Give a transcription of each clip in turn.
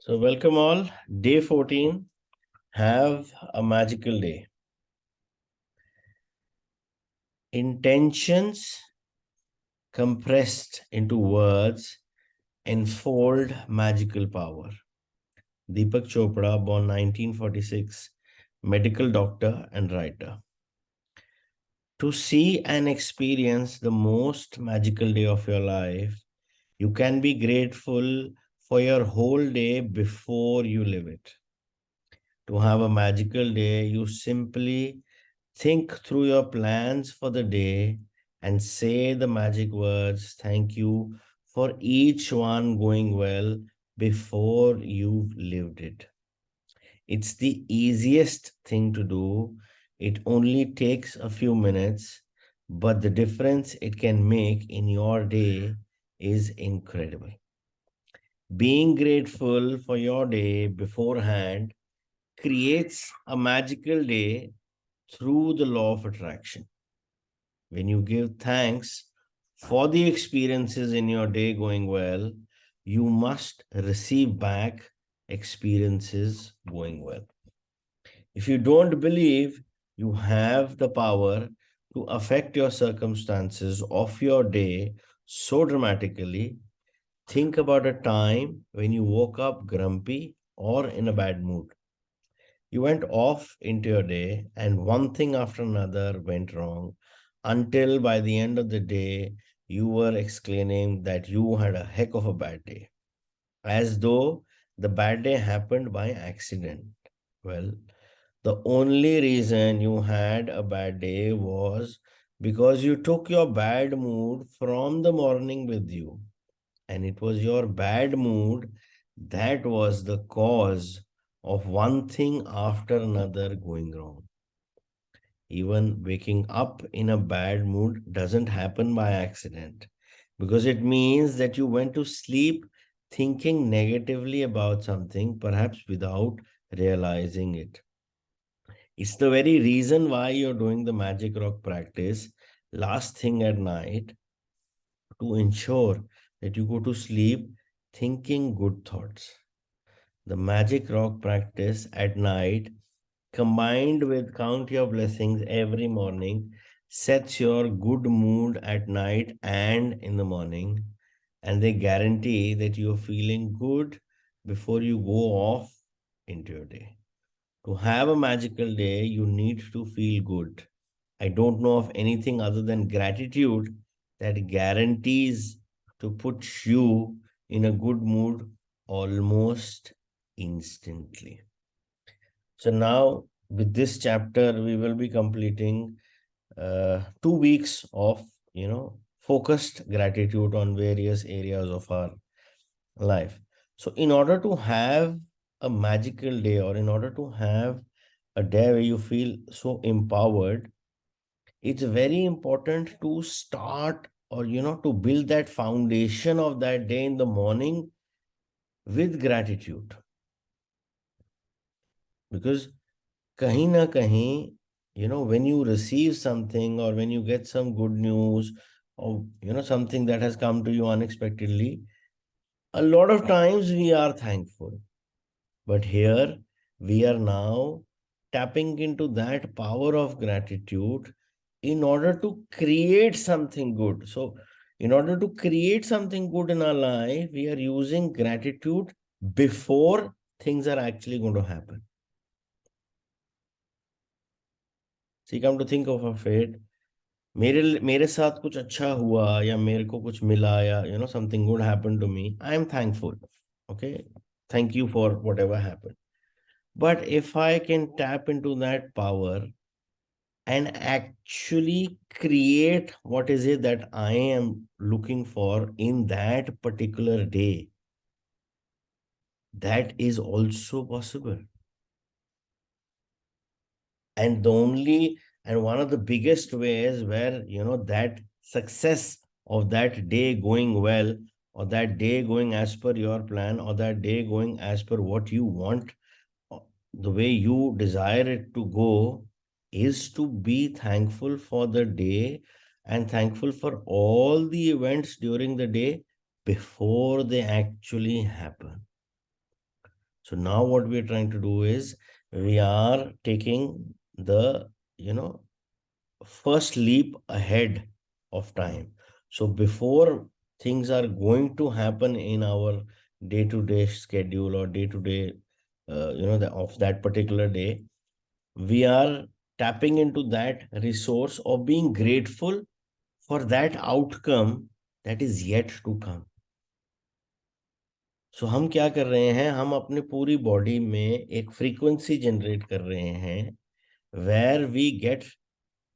So welcome all. Day 14. Have a magical day. Intentions compressed into words enfold magical power. Deepak Chopra, born 1946, medical doctor and writer. To see and experience the most magical day of your life, you can be grateful for your whole day before you live it. To have a magical day, you simply think through your plans for the day and say the magic words, thank you for each one going well before you've lived it. It's the easiest thing to do. It only takes a few minutes, but the difference it can make in your day is incredible. Being grateful for your day beforehand creates a magical day through the law of attraction. When you give thanks for the experiences in your day going well, you must receive back experiences going well. If you don't believe you have the power to affect your circumstances of your day so dramatically, think about a time when you woke up grumpy or in a bad mood. You went off into your day, and one thing after another went wrong until by the end of the day, you were exclaiming that you had a heck of a bad day, as though the bad day happened by accident. Well, the only reason you had a bad day was because you took your bad mood from the morning with you, and it was your bad mood that was the cause of one thing after another going wrong. Even waking up in a bad mood doesn't happen by accident because it means that you went to sleep thinking negatively about something, perhaps without realizing it. It's the very reason why you're doing the magic rock practice last thing at night, to ensure that you go to sleep thinking good thoughts. The magic rock practice at night, combined with count your blessings every morning, sets your good mood at night and in the morning, and they guarantee that you're feeling good before you go off into your day. To have a magical day, you need to feel good. I don't know of anything other than gratitude that guarantees to put you in a good mood almost instantly. So now, with this chapter, we will be completing 2 weeks of focused gratitude on various areas of our life. So, in order to have a magical day, or in order to have a day where you feel so empowered, it's very important to start, or to build that foundation of that day in the morning with gratitude. Because kahin na kahin, when you receive something, or when you get some good news, or something that has come to you unexpectedly, a lot of times we are thankful. But here we are now tapping into that power of gratitude in order to create something good. So, in order to create something good in our life, we are using gratitude before things are actually going to happen. So, you come to think of it, मेरे मेरे साथ कुछ अच्छा हुआ, या मेरे को कुछ मिला, या something good happened to me, I am thankful. Okay, thank you for whatever happened. But if I can tap into that power and actually create what is it that I am looking for in that particular day, that is also possible. And the only and one of the biggest ways where that success of that day going well, or that day going as per your plan, or that day going as per what you want, the way you desire it to go, is to be thankful for the day and thankful for all the events during the day before they actually happen. So now what we are trying to do is we are taking the, first leap ahead of time. So before things are going to happen in our day-to-day schedule or day-to-day, of that particular day, we are tapping into that resource of being grateful for that outcome that is yet to come. सो हम क्या कर रहे हैं, हम अपने पूरी body में एक फ्रीक्वेंसी जनरेट कर रहे हैं where we get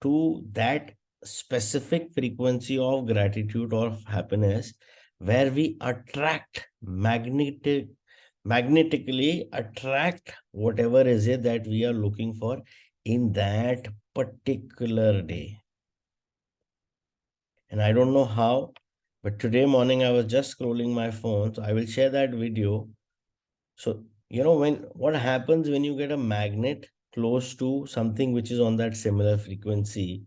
to that specific frequency of gratitude or happiness, where we magnetically attract whatever is it that we are looking for in that particular day. And I don't know how, but today morning I was just scrolling my phone, so I will share that video. So, when what happens when you get a magnet close to something which is on that similar frequency,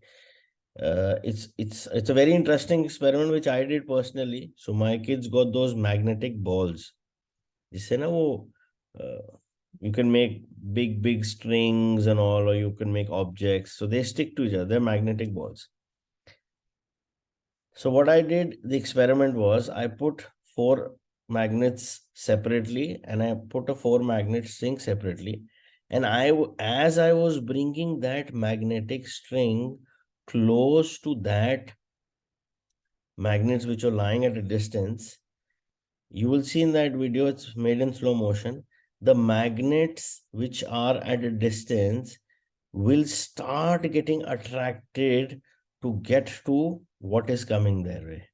it's a very interesting experiment which I did personally. So my kids got those magnetic balls. जिससे ना वो you can make big strings and all, or you can make objects. So they stick to each other. They're magnetic balls. So what I did, the experiment was I put four magnets separately and I put a four magnet string separately. And as I was bringing that magnetic string close to that magnets which are lying at a distance, you will see in that video, it's made in slow motion. The magnets which are at a distance will start getting attracted to get to what is coming their way.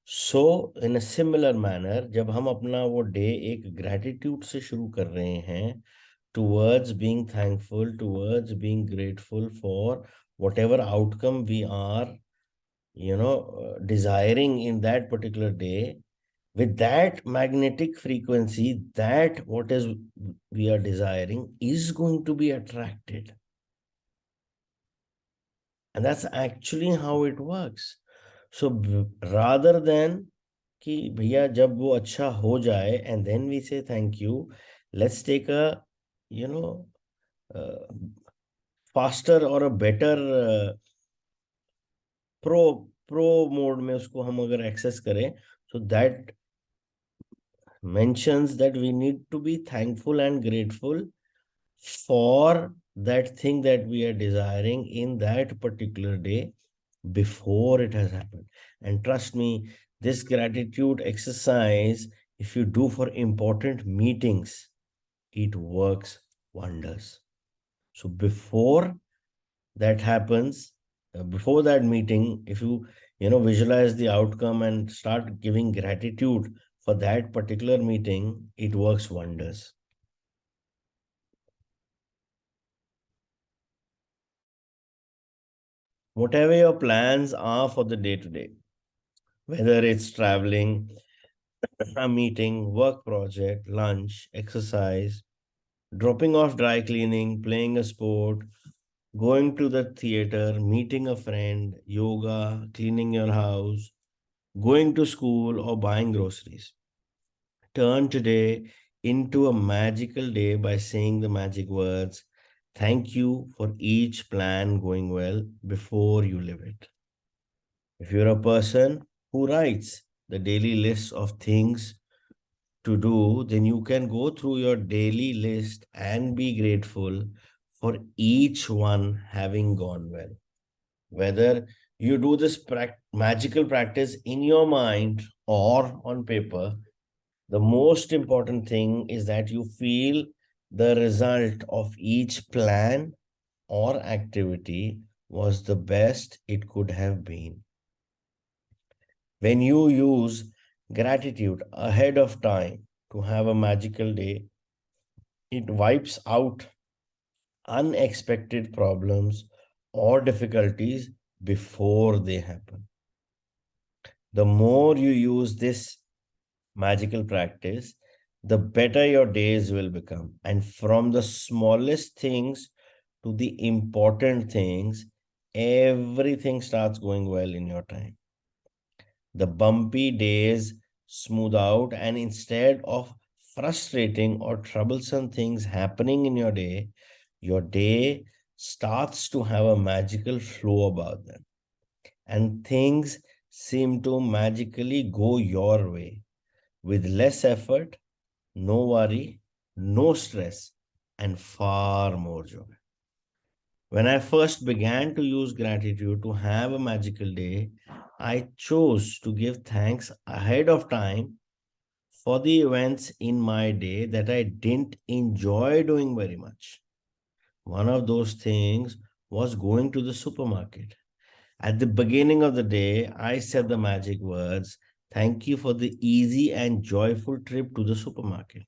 So in a similar manner, जब हम अपना वो day एक gratitude से शुरू कर रहे हैं, towards being thankful, towards being grateful for whatever outcome we are, desiring in that particular day, with that magnetic frequency, that what is we are desiring is going to be attracted. And that's actually how it works. So rather than कि भैया जब वो अच्छा हो जाए and then we say thank you, let's take a you know faster or a better pro mode में उसको हम अगर access करें, so that mentions that we need to be thankful and grateful for that thing that we are desiring in that particular day before it has happened. And trust me, this gratitude exercise, if you do for important meetings, it works wonders. So before that happens, before that meeting, if you visualize the outcome and start giving gratitude for that particular meeting, it works wonders. Whatever your plans are for the day to day, whether it's traveling, a meeting, work project, lunch, exercise, dropping off dry cleaning, playing a sport, going to the theater, meeting a friend, yoga, cleaning your house, going to school, or buying groceries. Turn today into a magical day by saying the magic words, thank you for each plan going well before you live it. If you're a person who writes the daily list of things to do, then you can go through your daily list and be grateful for each one having gone well. Whether you do this magical practice in your mind or on paper, the most important thing is that you feel the result of each plan or activity was the best it could have been. When you use gratitude ahead of time to have a magical day, it wipes out unexpected problems or difficulties before they happen. The more you use this magical practice, the better your days will become. And from the smallest things to the important things, everything starts going well in your time. The bumpy days smooth out, and instead of frustrating or troublesome things happening in your day starts to have a magical flow about them, and things seem to magically go your way with less effort, no worry, no stress, and far more joy. When I first began to use gratitude to have a magical day, I chose to give thanks ahead of time for the events in my day that I didn't enjoy doing very much. One of those things was going to the supermarket. At the beginning of the day, I said the magic words, "Thank you for the easy and joyful trip to the supermarket."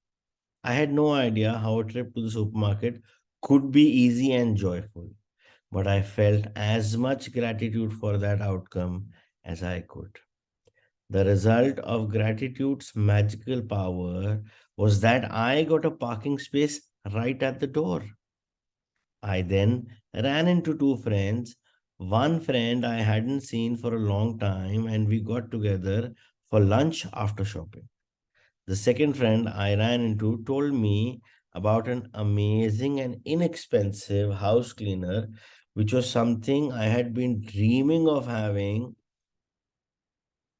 I had no idea how a trip to the supermarket could be easy and joyful, but I felt as much gratitude for that outcome as I could. The result of gratitude's magical power was that I got a parking space right at the door. I then ran into two friends. One friend I hadn't seen for a long time, and we got together for lunch after shopping. The second friend I ran into told me about an amazing and inexpensive house cleaner, which was something I had been dreaming of having.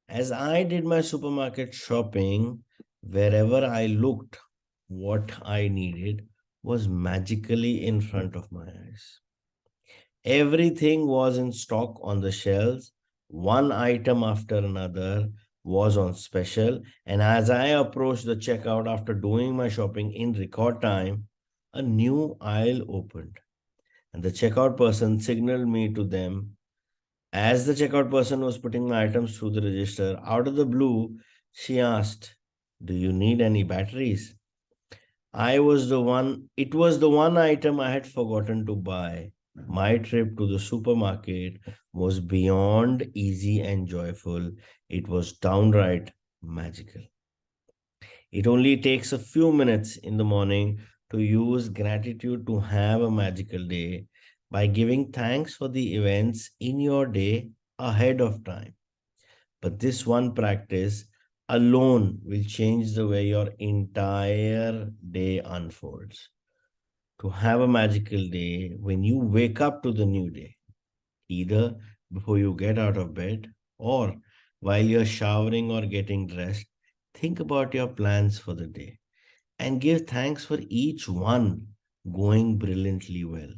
As I did my supermarket shopping, wherever I looked, what I needed was magically in front of my eyes. Everything was in stock on the shelves. One item after another was on special. And as I approached the checkout after doing my shopping in record time, a new aisle opened. And the checkout person signaled me to them. As the checkout person was putting my items through the register, out of the blue, she asked, "Do you need any batteries?" It was the one item I had forgotten to buy. My trip to the supermarket was beyond easy and joyful. It was downright magical. It only takes a few minutes in the morning to use gratitude to have a magical day by giving thanks for the events in your day ahead of time. But this one practice alone will change the way your entire day unfolds. To have a magical day when you wake up to the new day, either before you get out of bed or while you're showering or getting dressed, think about your plans for the day and give thanks for each one going brilliantly well.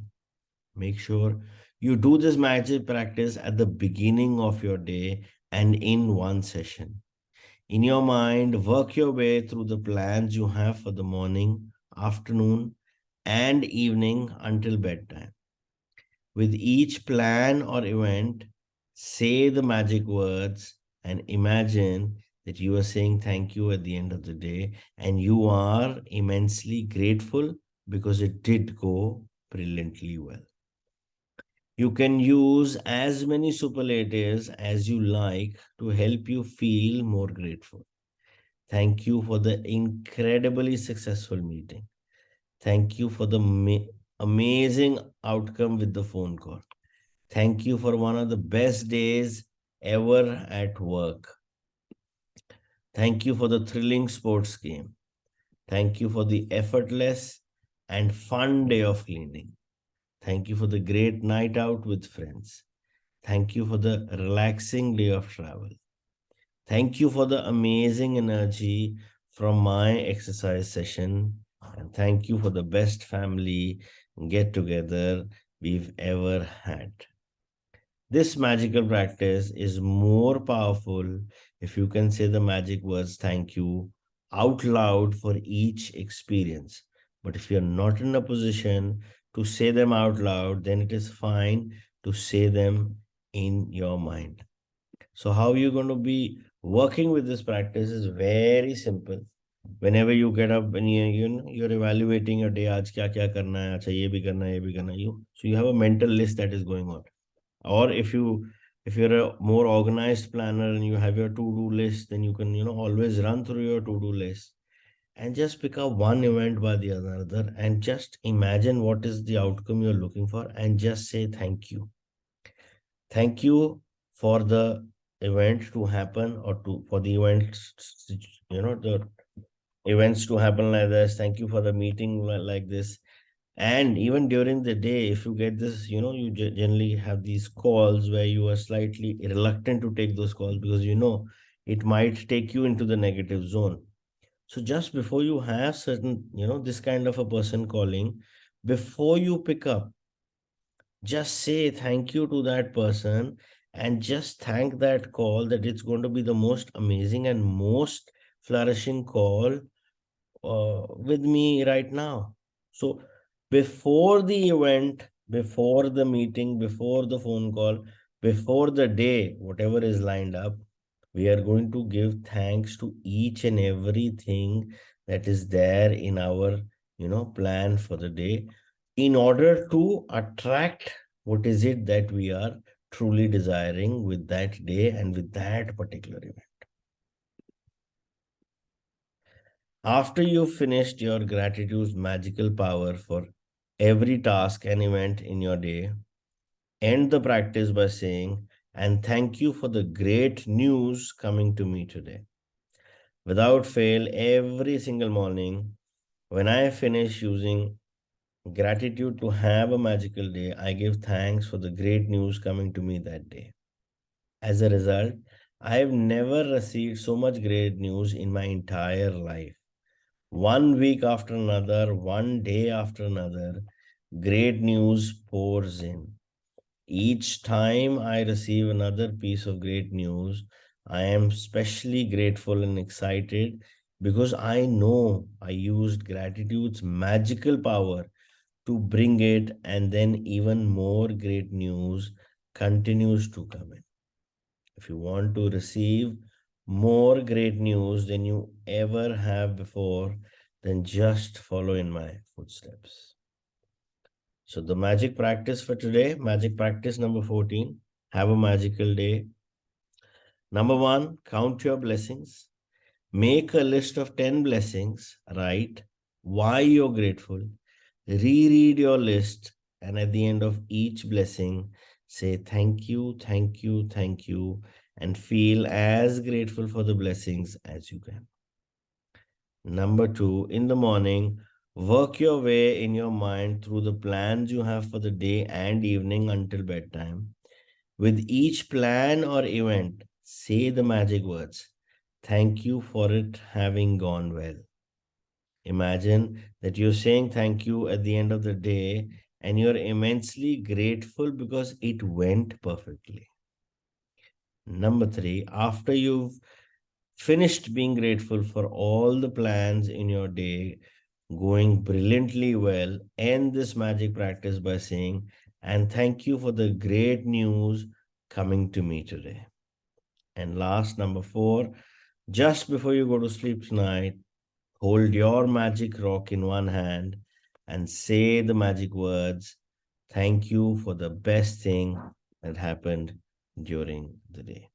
Make sure you do this magic practice at the beginning of your day and in one session. In your mind, work your way through the plans you have for the morning, afternoon, and evening until bedtime. With each plan or event, say the magic words and imagine that you are saying thank you at the end of the day and you are immensely grateful because it did go brilliantly well. You can use as many superlatives as you like to help you feel more grateful. Thank you for the incredibly successful meeting. Thank you for the amazing outcome with the phone call. Thank you for one of the best days ever at work. Thank you for the thrilling sports game. Thank you for the effortless and fun day of cleaning. Thank you for the great night out with friends. Thank you for the relaxing day of travel. Thank you for the amazing energy from my exercise session. And thank you for the best family get together we've ever had. This magical practice is more powerful if you can say the magic words thank you out loud for each experience. But if you're not in a position to say them out loud, then it is fine to say them in your mind. So, how you're going to be working with this practice is very simple. Whenever you get up and you're evaluating your day, आज क्या क्या करना है, अच्छा ये भी करना है, ये भी करना है, you have a mental list that is going on. Or if you're a more organized planner and you have your to-do list, then you can always run through your to-do list and just pick up one event by the other and just imagine what is the outcome you're looking for and just say thank you. Thank you for the event to happen or to for the event, the events to happen like this. Thank you for the meeting like this. And even during the day, if you get this, you generally have these calls where you are slightly reluctant to take those calls because it might take you into the negative zone. So just before you have certain, this kind of a person calling, before you pick up, just say thank you to that person and just thank that call that it's going to be the most amazing and most flourishing call with me right now. So before the event, before the meeting, before the phone call, before the day, whatever is lined up, we are going to give thanks to each and everything that is there in our, plan for the day in order to attract what is it that we are truly desiring with that day and with that particular event. After you've finished your gratitude's magical power for every task and event in your day, end the practice by saying, and thank you for the great news coming to me today. Without fail, every single morning, when I finish using gratitude to have a magical day, I give thanks for the great news coming to me that day. As a result, I have never received so much great news in my entire life. One week after another, one day after another, great news pours in. Each time I receive another piece of great news, I am especially grateful and excited because I know I used gratitude's magical power to bring it, and then even more great news continues to come in. If you want to receive more great news than you ever have before, then just follow in my footsteps. So, the magic practice for today, magic practice number 14, have a magical day. Number one, count your blessings. Make a list of 10 blessings, write why you're grateful, reread your list, and at the end of each blessing, say thank you, thank you, thank you, and feel as grateful for the blessings as you can. Number two, in the morning, work your way in your mind through the plans you have for the day and evening until bedtime. With each plan or event, say the magic words. Thank you for it having gone well. Imagine that you're saying thank you at the end of the day and you're immensely grateful because it went perfectly. Number three, after you've finished being grateful for all the plans in your day going brilliantly well, end this magic practice by saying, and thank you for the great news coming to me today. And last, number four, just before you go to sleep tonight, hold your magic rock in one hand and say the magic words, thank you for the best thing that happened during the day.